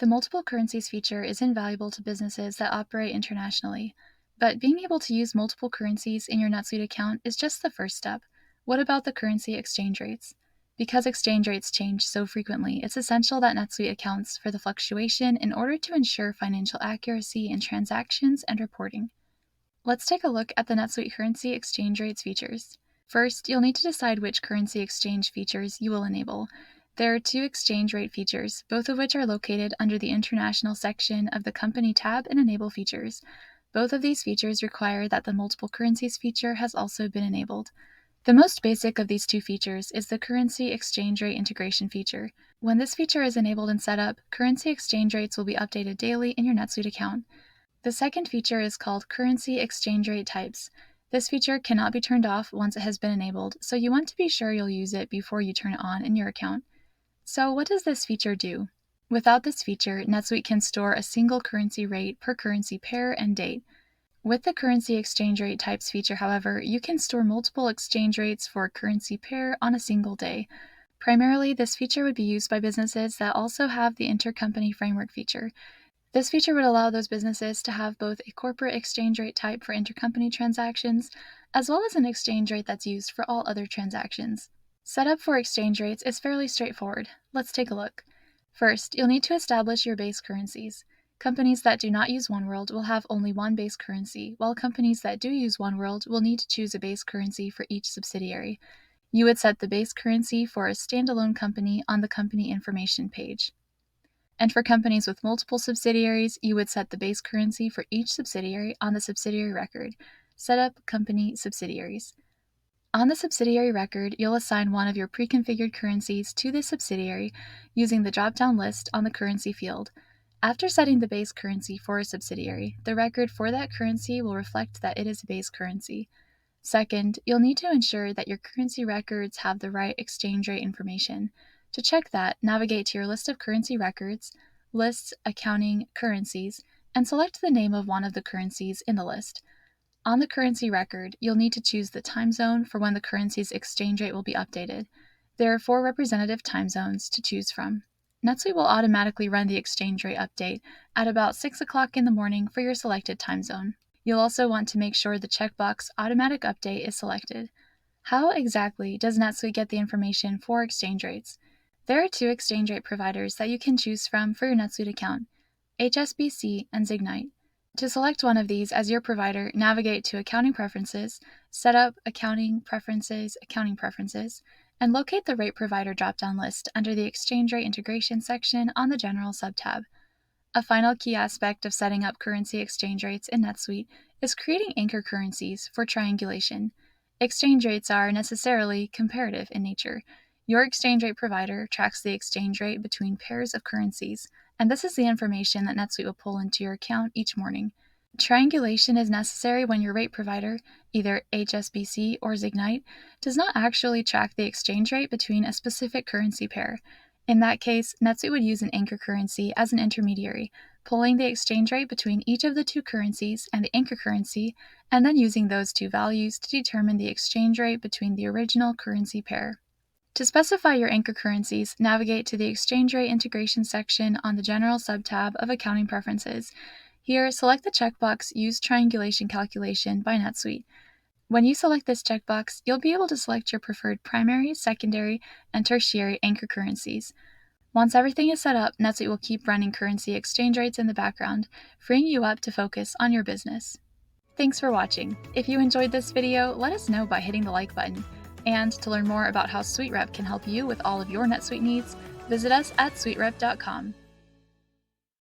The multiple currencies feature is invaluable to businesses that operate internationally, but being able to use multiple currencies in your NetSuite account is just the first step. What about the currency exchange rates? Because exchange rates change so frequently, it's essential that NetSuite accounts for the fluctuation in order to ensure financial accuracy in transactions and reporting. Let's take a look at the NetSuite currency exchange rates features. First, you'll need to decide which currency exchange features you will enable. There are two exchange rate features, both of which are located under the International section of the Company tab in Enable Features. Both of these features require that the multiple currencies feature has also been enabled. The most basic of these two features is the currency exchange rate integration feature. When this feature is enabled and set up, currency exchange rates will be updated daily in your NetSuite account. The second feature is called currency exchange rate types. This feature cannot be turned off once it has been enabled, so you want to be sure you'll use it before you turn it on in your account. So what does this feature do? Without this feature, NetSuite can store a single currency rate per currency pair and date. With the currency exchange rate types feature, however, you can store multiple exchange rates for a currency pair on a single day. Primarily, this feature would be used by businesses that also have the intercompany framework feature. This feature would allow those businesses to have both a corporate exchange rate type for intercompany transactions, as well as an exchange rate that's used for all other transactions. Setup for exchange rates is fairly straightforward. Let's take a look. First, you'll need to establish your base currencies. Companies that do not use OneWorld will have only one base currency, while companies that do use OneWorld will need to choose a base currency for each subsidiary. You would set the base currency for a standalone company on the company information page. And for companies with multiple subsidiaries, you would set the base currency for each subsidiary on the subsidiary record. Set up company subsidiaries. On the subsidiary record, you'll assign one of your pre-configured currencies to this subsidiary using the drop-down list on the currency field. After setting the base currency for a subsidiary, the record for that currency will reflect that it is a base currency. Second, you'll need to ensure that your currency records have the right exchange rate information. To check that, navigate to your list of currency records, Lists, Accounting, Currencies, and select the name of one of the currencies in the list. On the currency record, you'll need to choose the time zone for when the currency's exchange rate will be updated. There are 4 representative time zones to choose from. NetSuite will automatically run the exchange rate update at about 6 o'clock in the morning for your selected time zone. You'll also want to make sure the checkbox Automatic Update is selected. How exactly does NetSuite get the information for exchange rates? There are 2 exchange rate providers that you can choose from for your NetSuite account, HSBC and Zignite. To select one of these as your provider, navigate to Accounting Preferences, Setup, Accounting Preferences, and locate the Rate Provider drop-down list under the Exchange Rate Integration section on the General subtab. A final key aspect of setting up currency exchange rates in NetSuite is creating anchor currencies for triangulation. Exchange rates are necessarily comparative in nature. Your exchange rate provider tracks the exchange rate between pairs of currencies, and this is the information that NetSuite will pull into your account each morning. Triangulation is necessary when your rate provider, either HSBC or Zignite, does not actually track the exchange rate between a specific currency pair. In that case, NetSuite would use an anchor currency as an intermediary, pulling the exchange rate between each of the 2 currencies and the anchor currency, and then using those 2 values to determine the exchange rate between the original currency pair. To specify your anchor currencies, navigate to the Exchange Rate Integration section on the General subtab of Accounting Preferences. Here, select the checkbox Use Triangulation Calculation by NetSuite. When you select this checkbox, you'll be able to select your preferred primary, secondary, and tertiary anchor currencies. Once everything is set up, NetSuite will keep running currency exchange rates in the background, freeing you up to focus on your business. Thanks for watching. If you enjoyed this video, let us know by hitting the like button. And to learn more about how SuiteRep can help you with all of your NetSuite needs, visit us at suiterep.com.